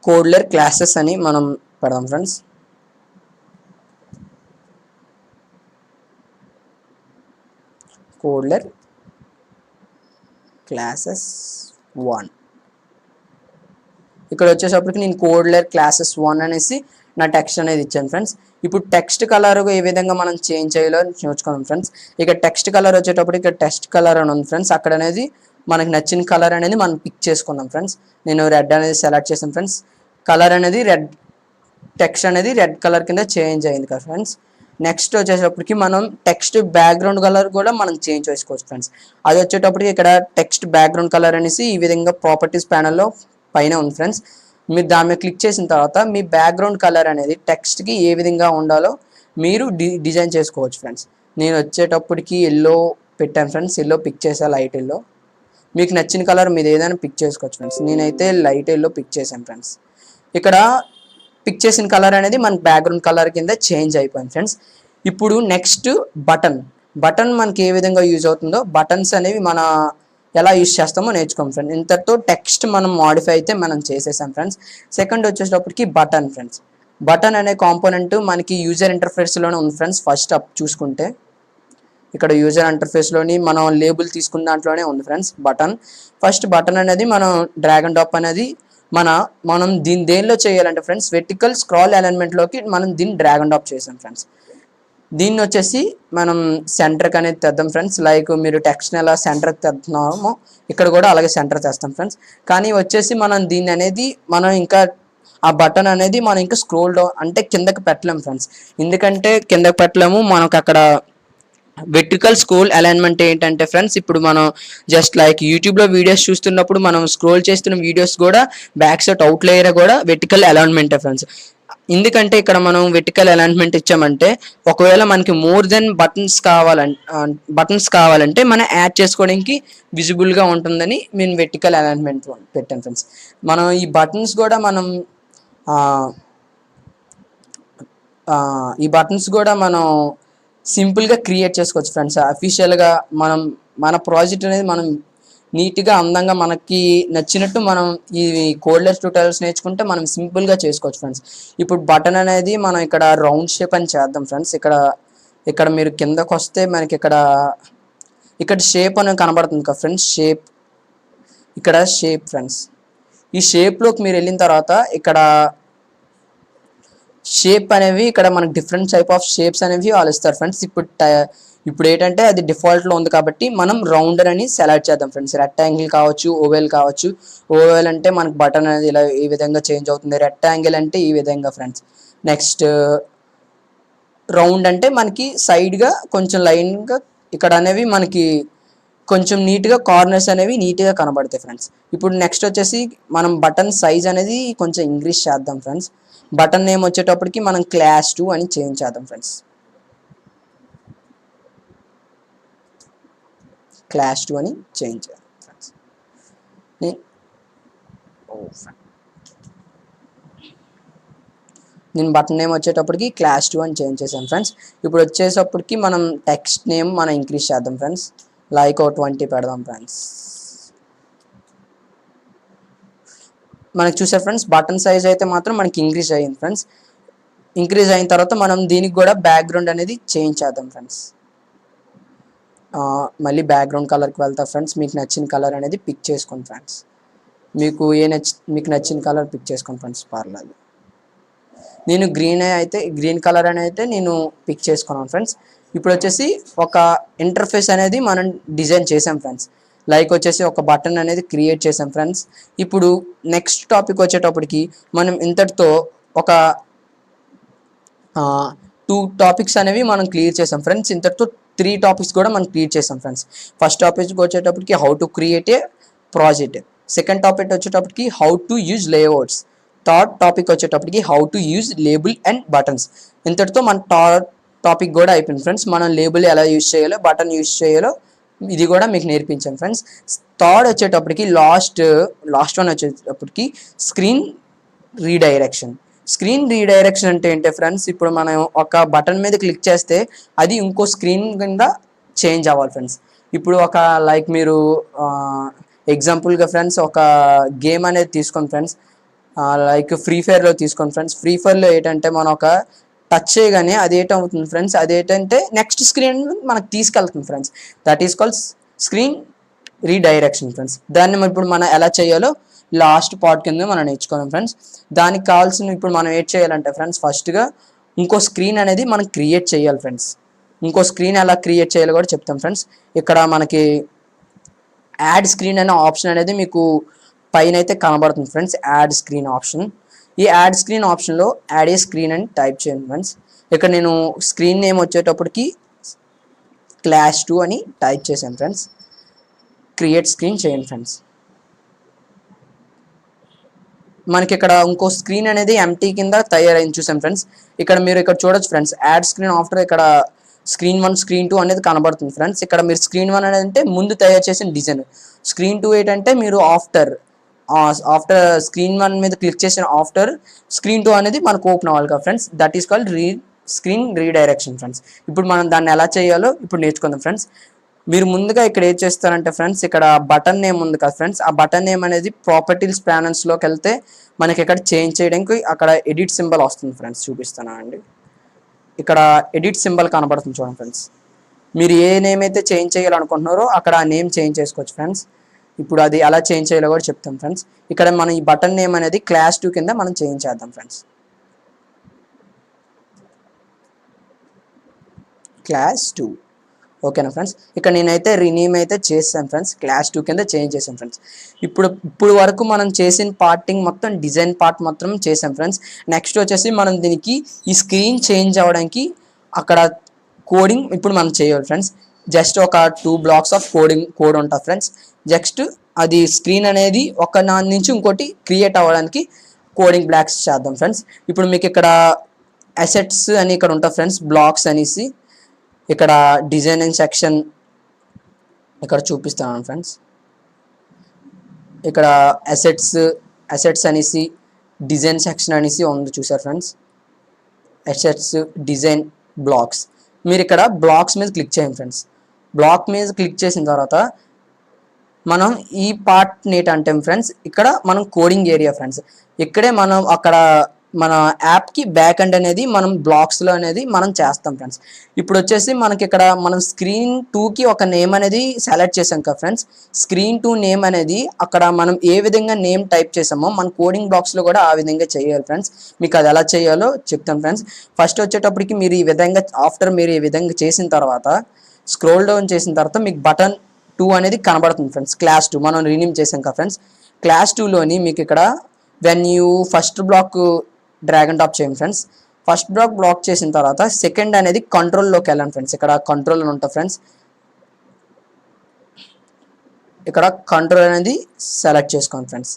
కోడ్లర్ క్లాసెస్ అని మనం పెడదాం ఫ్రెండ్స్. కోడ్లర్ క్లాసెస్ 1 ఇక్కడ వచ్చేటప్పటికి నేను కోడ్లర్ క్లాసెస్ 1 అనేసి నా టెక్స్ట్ అనేది ఇచ్చాను ఫ్రెండ్స్. ఇప్పుడు టెక్స్ట్ కలర్ ఏ విధంగా మనం చేంజ్ చేయాలో చూసుకుందాం ఫ్రెండ్స్. ఇక టెక్స్ట్ కలర్ వచ్చేటప్పటికి ఇక్కడ టెక్స్ట్ కలర్ అని ఉంది ఫ్రెండ్స్. అక్కడ అనేది మనకి నచ్చిన కలర్ అనేది మనం పిక్ చేసుకుందాం ఫ్రెండ్స్. నేను రెడ్ అనేది సెలెక్ట్ చేసాను ఫ్రెండ్స్. కలర్ అనేది టెక్స్ట్ అనేది రెడ్ కలర్ కింద చేంజ్ అయింది కదా ఫ్రెండ్స్. నెక్స్ట్ వచ్చేటప్పటికి మనం టెక్స్ట్ బ్యాక్గ్రౌండ్ కలర్ కూడా మనం చేంజ్ చేసుకోవచ్చు ఫ్రెండ్స్. అది వచ్చేటప్పటికి ఇక్కడ టెక్స్ట్ బ్యాక్గ్రౌండ్ కలర్ అనేసి ఈ విధంగా ప్రాపర్టీస్ ప్యానల్లో పైన ఉంది ఫ్రెండ్స్. మీరు దాని మీద క్లిక్ చేసిన తర్వాత మీ బ్యాక్గ్రౌండ్ కలర్ అనేది టెక్స్ట్కి ఏ విధంగా ఉండాలో మీరు డిజైన్ చేసుకోవచ్చు ఫ్రెండ్స్. నేను వచ్చేటప్పటికి ఎల్లో పెట్టాను ఫ్రెండ్స్. ఎల్లో పిక్ చేసా, లైట్ ఎల్లో. మీకు నచ్చిన కలర్ మీరు ఏదైనా పిక్ చేసుకోవచ్చు ఫ్రెండ్స్. నేనైతే లైట్ ఎల్లో పిక్ చేశాను ఫ్రెండ్స్. ఇక్కడ పిక్ చేసిన కలర్ అనేది మన బ్యాక్గ్రౌండ్ కలర్ కింద చేంజ్ అయిపోయింది ఫ్రెండ్స్. ఇప్పుడు నెక్స్ట్ బటన్ మనకి ఏ విధంగా యూజ్ అవుతుందో బటన్స్ అనేవి ఎలా యూజ్ చేస్తామో నేర్చుకోం ఫ్రెండ్స్. ఇంతటితో టెక్స్ట్ మనం మాడిఫై అయితే మనం చేసేసాం ఫ్రెండ్స్. సెకండ్ వచ్చేటప్పటికి బటన్ ఫ్రెండ్స్. బటన్ అనే కాంపోనెంట్ మనకి యూజర్ ఇంటర్ఫేస్లోనే ఉంది ఫ్రెండ్స్. ఫస్ట్ చూసుకుంటే ఇక్కడ యూజర్ ఇంటర్ఫేస్లోని మనం లేబుల్ తీసుకున్న దాంట్లోనే ఉంది ఫ్రెండ్స్ ఫస్ట్ బటన్ అనేది మనం డ్రాగ్ అండ్ డ్రాప్ అనేది మనం దేనిలో చేయాలంటే ఫ్రెండ్స్ వెర్టికల్ స్క్రాల్ అలైన్మెంట్లోకి మనం దీన్ని డ్రాగ్ అండ్ డ్రాప్ చేసాం ఫ్రెండ్స్. దీన్ని వచ్చేసి మనం సెంటర్కి అనేది తెద్దాం ఫ్రెండ్స్. లైక్ మీరు టెక్స్ట్ని ఎలా సెంటర్కి తెస్తున్నామో ఇక్కడ కూడా అలాగే సెంటర్ తెస్తాం ఫ్రెండ్స్. కానీ వచ్చేసి మనం దీన్ని అనేది ఇంకా ఆ బటన్ అనేది మనం ఇంకా స్క్రోల్ డౌన్ అంటే కిందకి పెట్టలేము ఫ్రెండ్స్. ఎందుకంటే కిందకి పెట్టలేము, మనకు అక్కడ వెర్టికల్ స్క్రోల్ అలైన్మెంట్ ఏంటంటే ఫ్రెండ్స్, ఇప్పుడు మనం జస్ట్ లైక్ యూట్యూబ్లో వీడియోస్ చూస్తున్నప్పుడు మనం స్క్రోల్ చేస్తున్న వీడియోస్ కూడా బ్యాక్ సైడ్ అవుట్ లేయర్ కూడా వెర్టికల్ అలైన్మెంటే ఫ్రెండ్స్. ఎందుకంటే ఇక్కడ మనం వెర్టికల్ అలైన్మెంట్ ఇచ్చామంటే ఒకవేళ మనకి మోర్ దెన్ బటన్స్ కావాలంటే మనం యాడ్ చేసుకోవడానికి విజిబుల్గా ఉంటుందని నేను వెర్టికల్ అలైన్మెంట్ పెట్టాను ఫ్రెండ్స్. మనం ఈ బటన్స్ కూడా మనం సింపుల్గా క్రియేట్ చేసుకోవచ్చు ఫ్రెండ్స్. అఫీషియల్గా మన ప్రాజెక్ట్ అనేది మనం నీట్గా అందంగా మనకి నచ్చినట్టు మనం ఈ కోడ్లెస్ ట్యూటోరియల్స్ నేర్చుకుంటే మనం సింపుల్గా చేసుకోవచ్చు ఫ్రెండ్స్. ఇప్పుడు బటన్ అనేది మనం ఇక్కడ రౌండ్ షేప్ అని చేద్దాం ఫ్రెండ్స్. ఇక్కడ మీరు కిందకు వస్తే మనకి ఇక్కడ షేప్ అనేది కనబడుతుంది కదా ఫ్రెండ్స్. ఇక్కడ షేప్ ఫ్రెండ్స్. ఈ షేప్లోకి మీరు వెళ్ళిన తర్వాత ఇక్కడ షేప్ అనేవి ఇక్కడ మనకి డిఫరెంట్ టైప్ ఆఫ్ షేప్స్ అనేవి వాళ్ళు ఇస్తారు ఫ్రెండ్స్. ఇప్పుడు ఏంటంటే అది డిఫాల్ట్లో ఉంది కాబట్టి మనం రౌండర్ అని సెలెక్ట్ చేద్దాం ఫ్రెండ్స్. రెక్టాంగిల్ కావచ్చు, ఓవెల్ కావచ్చు. ఓవెల్ అంటే మనకి బటన్ అనేది ఇలా ఈ విధంగా చేంజ్ అవుతుంది, రెక్టాంగిల్ అంటే ఈ విధంగా ఫ్రెండ్స్. నెక్స్ట్ రౌండ్ అంటే మనకి సైడ్గా కొంచెం లైన్గా ఇక్కడ అనేవి మనకి కొంచెం నీట్గా కార్నర్స్ అనేవి నీట్గా కనబడతాయి ఫ్రెండ్స్. ఇప్పుడు నెక్స్ట్ వచ్చేసి మనం బటన్ సైజ్ అనేది కొంచెం ఇంక్రీజ్ చేద్దాం ఫ్రెండ్స్. బటన్ నేమ్ వచ్చేటప్పటికి మనం క్లాస్ 2 అని చేంజ్ చేద్దాం ఫ్రెండ్స్. క్లాస్ 2 అని చేంజ్ చేద్దాం ఫ్రెండ్స్. నేను బటన్ నేమ్ వచ్చేటప్పటికి క్లాస్ 2 అని చేంజ్ చేశాను ఫ్రెండ్స్. ఇప్పుడు వచ్చేటప్పటికి మనం టెక్స్ట్ నేమ్ మనం ఇంక్రీజ్ చేద్దాం ఫ్రెండ్స్. లైక్ 20 పెడదాం ఫ్రెండ్స్. మనకి చూసారు ఫ్రెండ్స్, బటన్ సైజ్ అయితే మాత్రం మనకి ఇంక్రీజ్ అయ్యింది ఫ్రెండ్స్. ఇంక్రీజ్ అయిన తర్వాత మనం దీనికి కూడా బ్యాక్గ్రౌండ్ అనేది చేంజ్ చేద్దాం ఫ్రెండ్స్. మళ్ళీ బ్యాక్గ్రౌండ్ కలర్కి వెళ్తా ఫ్రెండ్స్. మీకు నచ్చిన కలర్ అనేది పిక్ చేసుకోండి ఫ్రెండ్స్. మీకు నచ్చిన కలర్ పిక్ చేసుకోండి ఫ్రెండ్స్, పర్లేదు. నేను గ్రీన్ కలర్ అని అయితే నేను పిక్ చేసుకున్నాను ఫ్రెండ్స్. ఇప్పుడు వచ్చేసి ఒక ఇంటర్ఫేస్ అనేది మనం డిజైన్ చేసాం ఫ్రెండ్స్. లైక్ వచ్చేసి ఒక బటన్ అనేది క్రియేట్ చేసాం ఫ్రెండ్స్. ఇప్పుడు నెక్స్ట్ టాపిక్ వచ్చేటప్పటికి మనం ఇంతటితో ఒక 2 టాపిక్స్ అనేవి మనం క్లియర్ చేసాం ఫ్రెండ్స్. ఇంతటితో 3 టాపిక్స్ కూడా మనం క్లియర్ చేసాం ఫ్రెండ్స్. ఫస్ట్ టాపిక్ వచ్చేటప్పటికి how to create a project. Second topic వచ్చేటప్పటికి how to use layouts. Third topic వచ్చేటప్పటికి how to use label and buttons. ఇంతటితో మన టాపిక్ కూడా అయిపోయింది ఫ్రెండ్స్. మనం లేబుల్ ఎలా యూజ్ చేయాలో, బటన్ యూజ్ చేయాలో ఇది కూడా మీకు నేర్పించాను ఫ్రెండ్స్. థర్డ్ వచ్చేటప్పటికి లాస్ట్ వన్ వచ్చేటప్పటికి స్క్రీన్ రీడైరెక్షన్. స్క్రీన్ రీడైరెక్షన్ అంటే ఏంటి ఫ్రెండ్స్, ఇప్పుడు మనం ఒక బటన్ మీద క్లిక్ చేస్తే అది ఇంకో స్క్రీన్ కింద చేంజ్ అవ్వాలి ఫ్రెండ్స్. ఇప్పుడు ఒక లైక్ మీరు ఎగ్జాంపుల్గా ఫ్రెండ్స్ ఒక గేమ్ అనేది తీసుకోండి ఫ్రెండ్స్. లైక్ ఫ్రీ ఫైర్లో తీసుకోండి ఫ్రెండ్స్. ఫ్రీ ఫైర్లో ఏంటంటే మనం ఒక టచ్ చేయగానే అది ఏటవుతుంది ఫ్రెండ్స్, అదేంటంటే నెక్స్ట్ స్క్రీన్ మనకు తీసుకెళ్తుంది friends. That is called screen redirection friends. దాన్ని ఇప్పుడు మనం ఎలా చేయాలో లాస్ట్ పార్ట్ కింద మనం నేర్చుకోవాలి ఫ్రెండ్స్. దానికి కావాల్సిన ఇప్పుడు మనం ఏం చేయాలంటే ఫ్రెండ్స్, ఫస్ట్గా ఇంకో స్క్రీన్ అనేది మనం క్రియేట్ చేయాలి ఫ్రెండ్స్. ఇంకో స్క్రీన్ ఎలా క్రియేట్ చేయాలో కూడా చెప్తాం ఫ్రెండ్స్. ఇక్కడ మనకి యాడ్ స్క్రీన్ అనే ఆప్షన్ అనేది మీకు పైన అయితే కనబడుతుంది ఫ్రెండ్స్, యాడ్ స్క్రీన్ ఆప్షన్. ఈ యాడ్ స్క్రీన్ ఆప్షన్లో యాడ్ ఏ స్క్రీన్ అని టైప్ చేయండి ఫ్రెండ్స్. ఇక్కడ నేను స్క్రీన్ నేమ్ వచ్చేటప్పటికి క్లాస్ 2 అని టైప్ చేశాను ఫ్రెండ్స్. క్రియేట్ స్క్రీన్ చేయండి ఫ్రెండ్స్. మనకి ఇక్కడ ఇంకో స్క్రీన్ అనేది ఎంటీ కింద తయారైంది చూసాం ఫ్రెండ్స్. మీరు ఇక్కడ చూడొచ్చు ఫ్రెండ్స్, యాడ్ స్క్రీన్ ఆఫ్టర్ ఇక్కడ స్క్రీన్ 1 స్క్రీన్ 2 అనేది కనబడుతుంది ఫ్రెండ్స్. ఇక్కడ మీరు స్క్రీన్ 1 అనేది అంటే ముందు తయారు చేసిన డిజైన్, స్క్రీన్ 2 ఏంటంటే మీరు ఆఫ్టర్ స్క్రీన్ 1 మీద క్లిక్ చేసిన ఆఫ్టర్ స్క్రీన్ 2 అనేది మనకు ఓపెన్ అవ్వాలి కదా friends. That is called screen redirection friends. ఇప్పుడు మనం దాన్ని ఎలా చేయాలో ఇప్పుడు నేర్చుకుందాం ఫ్రెండ్స్. మీరు ముందుగా ఇక్కడ ఏం చేస్తారంటే ఫ్రెండ్స్, ఇక్కడ బటన్ నేమ్ ఉంది కదా ఫ్రెండ్స్, ఆ బటన్ నేమ్ అనేది ప్రాపర్టీస్ ప్యానల్స్లోకి వెళ్తే మనకి ఇక్కడ చేంజ్ చేయడానికి అక్కడ ఎడిట్ సింబల్ వస్తుంది ఫ్రెండ్స్. చూపిస్తానా అండి, ఇక్కడ ఎడిట్ సింబల్ కనబడుతుంది చూడండి ఫ్రెండ్స్. మీరు ఏ నేమ్ అయితే చేంజ్ చేయాలనుకుంటున్నారో అక్కడ ఆ నేమ్ చేంజ్ చేసుకోవచ్చు ఫ్రెండ్స్. ఇప్పుడు అది ఎలా చేంజ్ చేయాలో కూడా చెప్తాం ఫ్రెండ్స్. ఇక్కడ మనం ఈ బటన్ నేమ్ అనేది క్లాస్ 2 కింద మనం చేంజ్ చేద్దాం ఫ్రెండ్స్. క్లాస్ 2 ఓకేనా ఫ్రెండ్స్. ఇక్కడ నేనైతే రీనేమ్ అయితే చేశాను ఫ్రెండ్స్, క్లాస్ 2 కింద చేంజ్ చేశాను ఫ్రెండ్స్. ఇప్పుడు వరకు మనం చేసిన పార్టింగ్ మొత్తం డిజైన్ పార్ట్ మొత్తం చేసాం ఫ్రెండ్స్. నెక్స్ట్ వచ్చేసి మనం దీనికి ఈ స్క్రీన్ చేంజ్ అవ్వడానికి అక్కడ కోడింగ్ ఇప్పుడు మనం చేయాలి ఫ్రెండ్స్. జస్ట్ ఒక 2 బ్లాక్స్ ఆఫ్ కోడ్ ఉంటుంది ఫ్రెండ్స్. జస్ట్ అది స్క్రీన్ అనేది ఒక దాని నుంచి ఇంకోటి క్రియేట్ అవ్వడానికి కోడింగ్ బ్లాక్స్ చేద్దాం ఫ్రెండ్స్. ఇప్పుడు మీకు ఇక్కడ అసెట్స్ అని ఇక్కడ ఉంటుంది ఫ్రెండ్స్, బ్లాక్స్ అనేసి ఇక్కడ డిజైనింగ్ సెక్షన్ ఇక్కడ చూపిస్తాను ఫ్రెండ్స్. ఇక్కడ అసెట్స్ అనేసి డిజైన్ సెక్షన్ అనేసి ఉంది చూసారు ఫ్రెండ్స్. అసెట్స్ డిజైన్ బ్లాక్స్, మీరు ఇక్కడ బ్లాక్స్ మీద క్లిక్ చేయండి ఫ్రెండ్స్. బ్లాక్ మీద క్లిక్ చేసిన తర్వాత మనం ఈ పార్ట్ ఏంటంటే ఫ్రెండ్స్, ఇక్కడ మనం కోడింగ్ ఏరియా ఫ్రెండ్స్. ఇక్కడే మనం అక్కడ మన యాప్కి బ్యాక్ ఎండ్ అనేది మనం బ్లాక్స్లో అనేది మనం చేస్తాం ఫ్రెండ్స్. ఇప్పుడు వచ్చేసి మనకి ఇక్కడ మనం స్క్రీన్ 2కి ఒక నేమ్ అనేది సెలెక్ట్ చేసాం కదా ఫ్రెండ్స్. స్క్రీన్ 2 నేమ్ అనేది అక్కడ మనం ఏ విధంగా నేమ్ టైప్ చేసామో మన కోడింగ్ బ్లాక్స్లో కూడా ఆ విధంగా చేయాలి ఫ్రెండ్స్. మీకు అది ఎలా చేయాలో చెప్తాను ఫ్రెండ్స్. ఫస్ట్ వచ్చేటప్పటికి మీరు ఈ విధంగా మీరు ఈ విధంగా చేసిన తర్వాత స్క్రోల్ డౌన్ చేసిన తర్వాత మీకు బటన్ 2 అనేది కనబడుతుంది ఫ్రెండ్స్. క్లాస్ 2 మనం రీనేమ్ చేసాం కదా ఫ్రెండ్స్. క్లాస్ 2లోని మీకు ఇక్కడ when you first block drag and drop చేయండి ఫ్రెండ్స్. ఫస్ట్ బ్లాక్ చేసిన తర్వాత సెకండ్ అనేది కంట్రోల్లోకి వెళ్ళండి ఫ్రెండ్స్. ఇక్కడ కంట్రోల్ అని ఉంటుంది ఫ్రెండ్స్. ఇక్కడ కంట్రోల్ అనేది సెలెక్ట్ చేసుకోండి ఫ్రెండ్స్.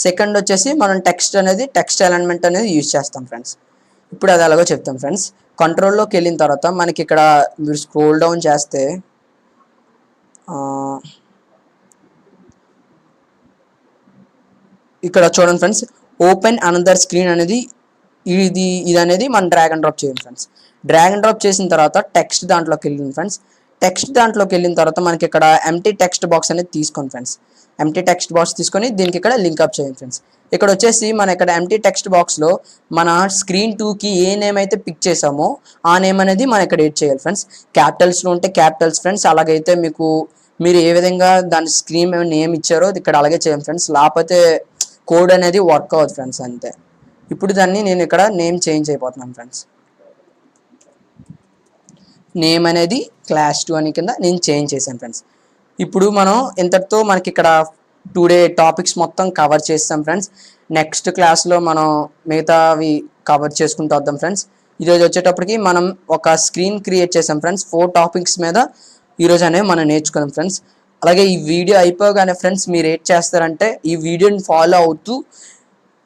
సెకండ్ వచ్చేసి మనం టెక్స్ట్ అలైన్మెంట్ అనేది యూజ్ చేస్తాం ఫ్రెండ్స్. ఇప్పుడు అది ఎలాగో చెప్తాం ఫ్రెండ్స్. కంట్రోల్లోకి వెళ్ళిన తర్వాత మనకి ఇక్కడ మీరు స్క్రోల్ డౌన్ చేస్తే ఇక్కడ చూడండి ఫ్రెండ్స్, ఓపెన్ అనదర్ స్క్రీన్ అనేది ఇది అనేది మనం డ్రాగ్ అండ్ డ్రాప్ చేయండి ఫ్రెండ్స్. డ్రాగ్ అండ్ డ్రాప్ చేసిన తర్వాత టెక్స్ట్ దాంట్లోకి వెళ్ళింది ఫ్రెండ్స్. టెక్స్ట్ దాంట్లోకి వెళ్ళిన తర్వాత మనకి ఇక్కడ ఎంటీ టెక్స్ట్ బాక్స్ అనేది తీసుకోండి ఫ్రెండ్స్. ఎంటీ టెక్స్ట్ బాక్స్ తీసుకొని దీనికి ఇక్కడ లింక్ అప్ చేయండి ఫ్రెండ్స్. ఇక్కడ వచ్చేసి మన ఇక్కడ ఎంటీ టెక్స్ట్ బాక్స్లో మన స్క్రీన్ 2కి ఏ నేమ్ అయితే పిక్ చేసామో ఆ నేమ్ అనేది మనం ఇక్కడ ఎడ్ చేయాలి ఫ్రెండ్స్. క్యాపిటల్స్లో ఉంటే క్యాపిటల్స్ ఫ్రెండ్స్, అలాగైతే మీరు ఏ విధంగా దాని స్క్రీన్ నేమ్ ఇచ్చారో ఇక్కడ అలాగే చేయండి ఫ్రెండ్స్. లేకపోతే కోడ్ అనేది వర్క్ అవ్వదు ఫ్రెండ్స్ అంతే. ఇప్పుడు దాన్ని నేను ఇక్కడ నేమ్ చేంజ్ అయిపోతున్నాను ఫ్రెండ్స్. నేమ్ అనేది క్లాస్ 2 అని కింద నేను చేంజ్ చేశాను ఫ్రెండ్స్. ఇప్పుడు మనం ఇంతటితో మనకి ఇక్కడ టుడే టాపిక్స్ మొత్తం కవర్ చేస్తాం ఫ్రెండ్స్. నెక్స్ట్ క్లాస్లో మనం మిగతావి కవర్ చేసుకుంటూ వద్దాం ఫ్రెండ్స్. ఈరోజు వచ్చేటప్పటికి మనం ఒక స్క్రీన్ క్రియేట్ చేసాం ఫ్రెండ్స్. 4 టాపిక్స్ మీద ఈరోజు అనేవి మనం నేర్చుకున్నాం ఫ్రెండ్స్. అలాగే ఈ వీడియో అయిపోగానే ఫ్రెండ్స్ మీరు ఏం చేస్తారంటే ఈ వీడియోని ఫాలో అవుతూ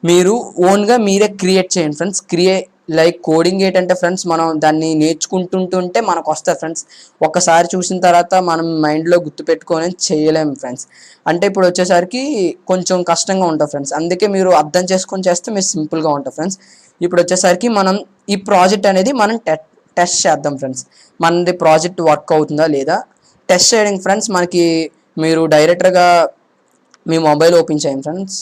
మీరు ఓన్గా మీరే క్రియేట్ చేయండి ఫ్రెండ్స్. లైక్ కోడింగ్ ఏంటంటే ఫ్రెండ్స్, మనం దాన్ని నేర్చుకుంటుంటే మనకు వస్తుంది ఫ్రెండ్స్. ఒక్కసారి చూసిన తర్వాత మనం మైండ్లో గుర్తుపెట్టుకొని చేయలేము ఫ్రెండ్స్. అంటే ఇప్పుడు వచ్చేసరికి కొంచెం కష్టంగా ఉంటుంది ఫ్రెండ్స్. అందుకే మీరు అర్థం చేసుకొని చేస్తే మీరు సింపుల్గా ఉంటుంది ఫ్రెండ్స్. ఇప్పుడు వచ్చేసరికి మనం ఈ ప్రాజెక్ట్ అనేది మనం టెస్ట్ చేద్దాం ఫ్రెండ్స్. మనది ప్రాజెక్ట్ వర్క్ అవుతుందా లేదా టెస్ట్ చేయడానికి ఫ్రెండ్స్. మీరు డైరెక్ట్గా మీ మొబైల్ ఓపెన్ చేయండి ఫ్రెండ్స్.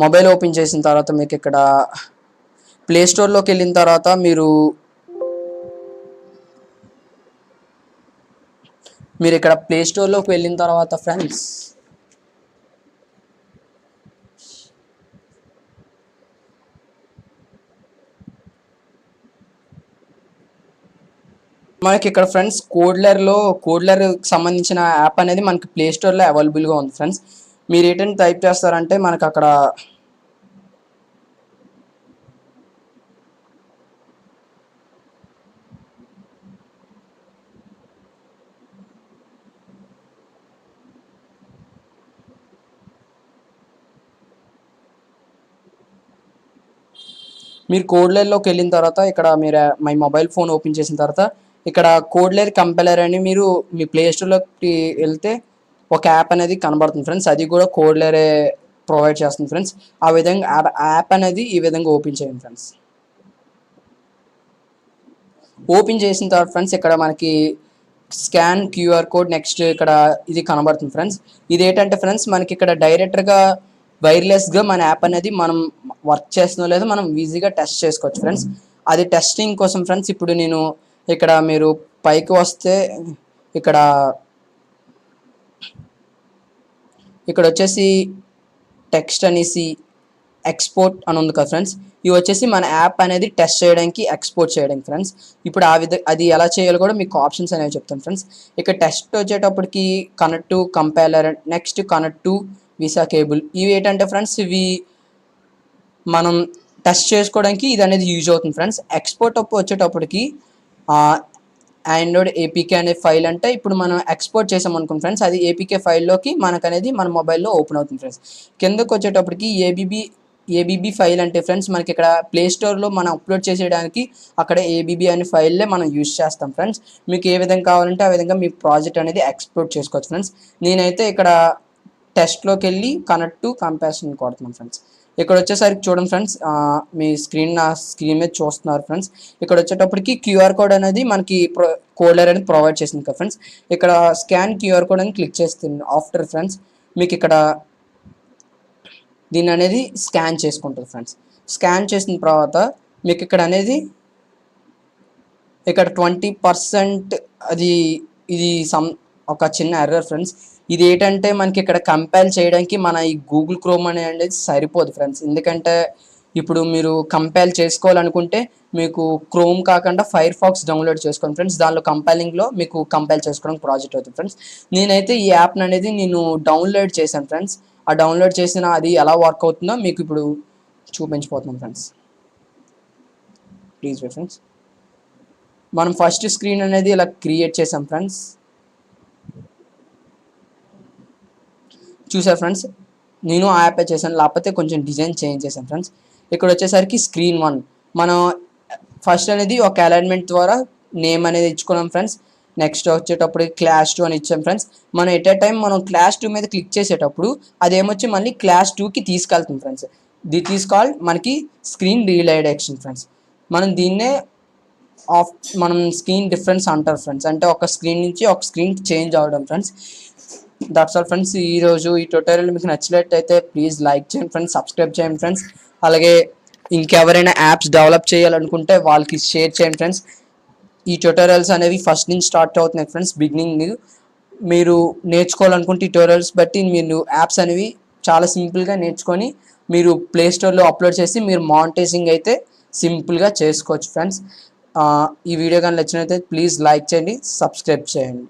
మొబైల్ ఓపెన్ చేసిన తర్వాత మీకు ఇక్కడ ప్లే స్టోర్లోకి వెళ్ళిన తర్వాత మీరు ఇక్కడ ప్లే స్టోర్లోకి వెళ్ళిన తర్వాత ఫ్రెండ్స్ మనకి ఇక్కడ ఫ్రెండ్స్ కోడ్లర్ సంబంధించిన యాప్ అనేది మనకి ప్లే స్టోర్లో అవైలబుల్గా ఉంది ఫ్రెండ్స్. మీరు ఏంటంటే టైప్ చేస్తారంటే మనకు అక్కడ మీరు కోడ్లర్లోకి వెళ్ళిన తర్వాత ఇక్కడ మీరు మై మొబైల్ ఫోన్ ఓపెన్ చేసిన తర్వాత ఇక్కడ కోడ్లర్ కంపైలర్ అని మీరు మీ ప్లే స్టోర్లోకి వెళ్తే ఒక యాప్ అనేది కనబడుతుంది ఫ్రెండ్స్. అది కూడా కోడ్లరే ప్రొవైడ్ చేస్తుంది ఫ్రెండ్స్. ఆ విధంగా యాప్ అనేది ఈ విధంగా ఓపెన్ చేయండి ఫ్రెండ్స్. ఓపెన్ చేసిన తర్వాత ఫ్రెండ్స్ ఇక్కడ మనకి స్కాన్ క్యూఆర్ కోడ్ నెక్స్ట్ ఇక్కడ ఇది కనబడుతుంది ఫ్రెండ్స్. ఇది ఏంటంటే ఫ్రెండ్స్ మనకి ఇక్కడ డైరెక్ట్గా వైర్లెస్గా మన యాప్ అనేది మనం వర్క్ చేస్తుందో లేదో మనం ఈజీగా టెస్ట్ చేసుకోవచ్చు ఫ్రెండ్స్. అది టెస్టింగ్ కోసం ఫ్రెండ్స్ ఇప్పుడు నేను ఇక్కడ మీరు పైకి వస్తే ఇక్కడ వచ్చేసి టెక్స్ట్ అనేసి ఎక్స్పోర్ట్ అని ఉంది కదా ఫ్రెండ్స్, ఇవి వచ్చేసి మన యాప్ అనేది టెస్ట్ చేయడానికి ఎక్స్పోర్ట్ చేయడానికి ఫ్రెండ్స్. ఇప్పుడు అది ఎలా చేయాలో కూడా మీకు ఆప్షన్స్ అనేవి చెప్తాను ఫ్రెండ్స్. ఇక టెస్ట్ వచ్చేటప్పటికి connect to compiler, next connect to visa cable. ఇవి ఏంటంటే ఫ్రెండ్స్, ఇవి మనం టెస్ట్ చేసుకోవడానికి ఇది అనేది యూజ్ అవుతుంది ఫ్రెండ్స్. ఎక్స్పోర్ట్ వచ్చేటప్పటికి ఆండ్రాయిడ్ ఏపీకే అనే ఫైల్ అంటే ఇప్పుడు మనం ఎక్స్పోర్ట్ చేసాం అనుకోండి ఫ్రెండ్స్, అది ఏపీకే ఫైల్లోకి మనకు అనేది మన మొబైల్లో ఓపెన్ అవుతుంది ఫ్రెండ్స్. కిందకు వచ్చేటప్పటికి ఏబీబీ ఫైల్ అంటే ఫ్రెండ్స్, మనకి ఇక్కడ ప్లే స్టోర్లో మనం అప్లోడ్ చేసేయడానికి అక్కడ ఏబీబీ అనే ఫైల్లే మనం యూజ్ చేస్తాం ఫ్రెండ్స్. మీకు ఏ విధంగా కావాలంటే ఆ విధంగా మీ ప్రాజెక్ట్ అనేది ఎక్స్పోర్ట్ చేసుకోవచ్చు ఫ్రెండ్స్. నేనైతే ఇక్కడ టెస్ట్లోకి వెళ్ళి కనెక్ట్ టు కంపాషన్ కొడుతున్నాను ఫ్రెండ్స్. ఇక్కడ వచ్చేసరికి చూడండి ఫ్రెండ్స్, మీ నా స్క్రీన్ మీద చూస్తున్నారు ఫ్రెండ్స్. ఇక్కడ వచ్చేటప్పటికి క్యూఆర్ కోడ్ అనేది మనకి కోడర్ అనేది ప్రొవైడ్ చేసింది కదా ఫ్రెండ్స్. ఇక్కడ స్కాన్ క్యూఆర్ కోడ్ అని క్లిక్ చేస్తుంది. ఆఫ్టర్ ఫ్రెండ్స్ మీకు ఇక్కడ దీన్ని అనేది స్కాన్ చేసుకుంటుంది ఫ్రెండ్స్. స్కాన్ చేసిన తర్వాత మీకు ఇక్కడ అనేది ఇక్కడ 20% ఇది ఒక చిన్న ఎర్రర్ ఫ్రెండ్స్. ఇది ఏంటంటే మనకి ఇక్కడ కంపైల్ చేయడానికి మన ఈ గూగుల్ క్రోమ్ అనేది సరిపోదు ఫ్రెండ్స్. ఎందుకంటే ఇప్పుడు మీరు కంపైల్ చేసుకోవాలనుకుంటే మీకు క్రోమ్ కాకుండా ఫైర్ ఫాక్స్ డౌన్లోడ్ చేసుకోండి ఫ్రెండ్స్. దానిలో కంపైలింగ్లో మీకు కంపైల్ చేసుకోవడానికి ప్రాజెక్ట్ అవుతుంది ఫ్రెండ్స్. నేనైతే ఈ యాప్ని అనేది డౌన్లోడ్ చేశాను ఫ్రెండ్స్. ఆ డౌన్లోడ్ చేసిన అది ఎలా వర్క్ అవుతుందో మీకు ఇప్పుడు చూపించిపోతున్నాం ఫ్రెండ్స్. Please wait friends. మనం ఫస్ట్ స్క్రీన్ అనేది ఇలా క్రియేట్ చేసాం ఫ్రెండ్స్. చూసారు ఫ్రెండ్స్, నేను ఆ యాపే చేశాను, లేకపోతే కొంచెం డిజైన్ చేంజ్ చేశాను ఫ్రెండ్స్. ఇక్కడ వచ్చేసరికి స్క్రీన్ 1 మనం ఫస్ట్ అనేది ఒక అలైన్మెంట్ ద్వారా నేమ్ అనేది ఇచ్చుకున్నాం ఫ్రెండ్స్. నెక్స్ట్ వచ్చేటప్పుడు క్లాస్ 2 అని ఇచ్చాం ఫ్రెండ్స్. మనం ఎట్ ఏ టైం మనం క్లాస్ 2 మీద క్లిక్ చేసేటప్పుడు అదేమొచ్చి మళ్ళీ క్లాస్ 2కి తీసుకెళ్తుంది ఫ్రెండ్స్. దిట్ ఈస్ కాల్డ్ మనకి స్క్రీన్ రీడైరెక్షన్ ఫ్రెండ్స్. మనం దీన్నే మనం స్క్రీన్ డిఫరెన్స్ అంటారు ఫ్రెండ్స్. అంటే ఒక స్క్రీన్ నుంచి ఒక స్క్రీన్ చేంజ్ అవ్వడం ఫ్రెండ్స్. That's all friends. ఈరోజు ఈ ట్యూటోరియల్ మీకు నచ్చినట్టయితే ప్లీజ్ లైక్ చేయండి ఫ్రెండ్స్, సబ్స్క్రైబ్ చేయండి ఫ్రెండ్స్. అలాగే ఇంకెవరైనా యాప్స్ డెవలప్ చేయాలనుకుంటే వాళ్ళకి షేర్ చేయండి ఫ్రెండ్స్. ఈ ట్యూటోరియల్స్ అనేవి ఫస్ట్ నుంచి స్టార్ట్ అవుతున్నాయి ఫ్రెండ్స్. బిగినింగ్ మీరు నేర్చుకోవాలనుకుంటే ట్యూటోరియల్స్ బట్టి మీరు యాప్స్ అనేవి చాలా సింపుల్గా నేర్చుకొని మీరు ప్లే స్టోర్లో అప్లోడ్ చేసి మీరు మానిటైజింగ్ అయితే సింపుల్గా చేసుకోవచ్చు ఫ్రెండ్స్. ఈ వీడియో కానీ నచ్చినట్లయితే ప్లీజ్ లైక్ చేయండి, సబ్స్క్రైబ్ చేయండి.